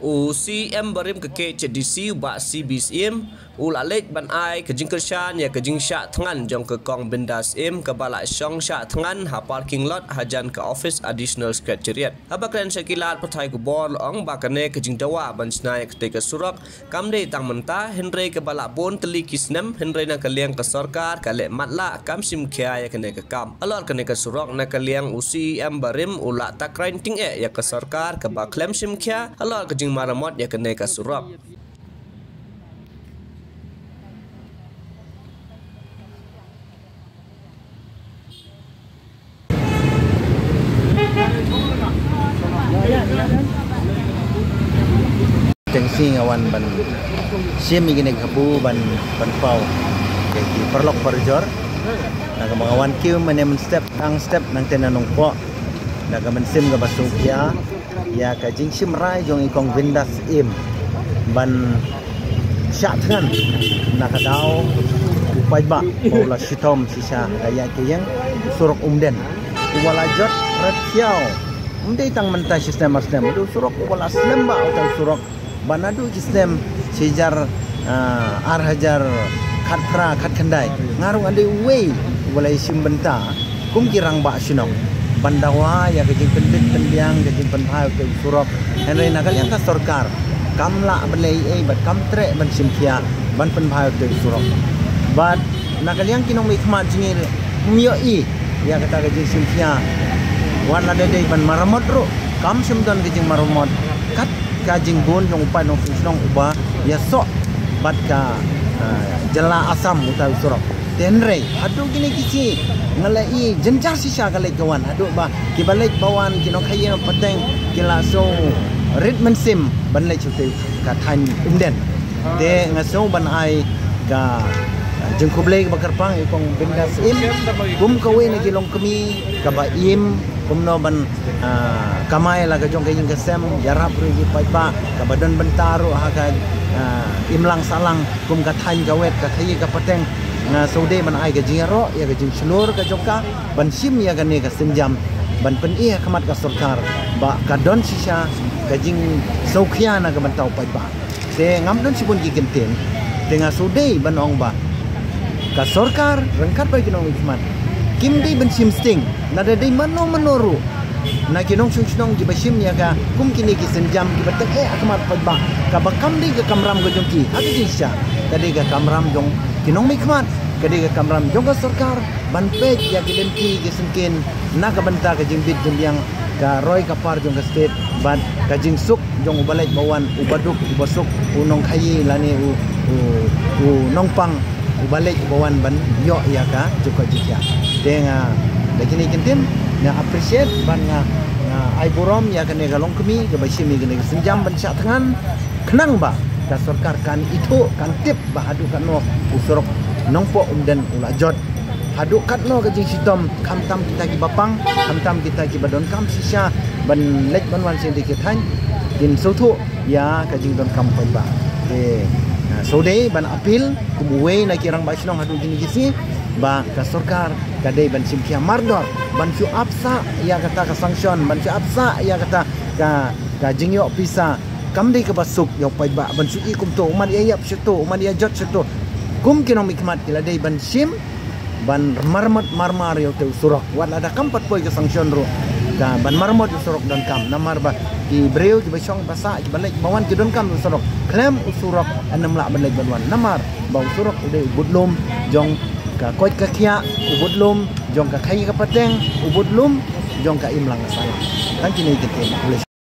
CM barim ke CDC ba CBSM ulalek ban ai ke jingkershan ya ke jingsha tangan jong ke kong bindas ke bala syong sha tangan ha parking lot hajan ke office additional secretariat habakran syakilat patai ku bor ong bakane ke jingdawa ban snai ke te surak kamde tang menta henry ke bala pon teli kisnem henry na ke liang ke sarkar kale matla kam sim khya ya ke kam alor ke surak na ke liang CM barim ula takrain ting ya ke sarkar ke ba klem sim khya alor ke jing maramot ya ke surak Tengsi ngawan ban sim igine kabu ban pau ke perlok perjor naga mengawan kiu menem step nang tenanong po naga mensim ga basukya ya ka jing sim rai jong ikong bindas ban syatkan naga dau upai ba pola sitom sisa kaya kiyang surok umden wala jot rathiau umdei tang mentai sistem du surok wala slemba atau surok banadu sistem sejar hajar khat khandai ngarung ade way walai simbenta kum kirang ba sinong bandawa ya kejing pendek pendiang kejing penhai ke surok henry nakal yang ka sarkar kamla belai bat kamtre ban simkia ban penhai ke surok bat nakal yang kinong ikmat jingir mioi ya kata kejing simkia wan ada dei ban maramot ro kam simdan kejing maramot kat kajing bun yang upai nong fungsionong uba ya sok bat ka jela asam utai surok tenre adu gini kisi ngalai jenjar sisa kalai kawan adu ba kibalik bawan kinong kaya pateng kila so ritmen sim ban lai chute ka than umden de ngaso ban ai ka jengkublei bakar pang ikong bindas kum kawe na kilong kami ka ba kumno ban kamay la gajong kayong gasem yarap ri pa kabadan bentaro ha ka imlang salang kum kathan gawet ka khayi ka pateng nga saude man ai gajiro ya gajing slur ka joka ban sim ya gane ka simjam ban pen iya kamat ka sarkar ba kadon sisa gajing saukhya na ka bantau pa se ngamdon sibun gi genten tenga saude ban ong ba ka sarkar rengkat pa kinong ikmat kimdi ben sim sting nada dei manoru na kinong sunong di basim ya ka kum kini ki senjam ki batek akmat padba ka bakam di ka kamram go jongki hati disya kadi ka kamram jong kinong mikmat kadi ka kamram jong ka sarkar ban pej ya ki denti ki sengkin na ka banta ka jingbit yang ka roy ka par jong ka state ban ka jing suk jong ubalai bawan ubaduk ubasuk unong khayi lani u nongpang ubalik bawan ban yo ya ka juga jikya denga lakini kintin na appreciate ban nga ai burom ya kane galong kami ke basimi kene senjam ban syak tangan kenang ba ka sarkar kan itu kan tip ba hadu kan no usurok nongpo umden ulajot hadu kat no ke jing sitom kamtam kita ki bapang kamtam kita ki badon kam sisa ban lek ban wan sin dikithan din sotu ya ka jing don kam ba de sode ban apil kubuwe na kirang ba sinong hadu gini gisi ba ka sarkar kadai ban simkia mardor ban su apsa ya kata ka sanction ban su apsa ya kata ka jingyo pisa kamdi ka basuk yo pai ba ban su ikum to man ya yap situ man ya jot situ kum kinong mikmat kila dai ban sim ban marmar yo te surok wat ada kampat poi ka sanction ro ka ban marmot surok dan kam namar ba ki breu ki basong basa ki balik bawan ki don kam surok klem usurok anam la balik banwan namar ba usurok ude budlum jong ka koit ka kia ubudlum jong ka khayi ka pateng ubudlum jong ka imlang salah kan kini kita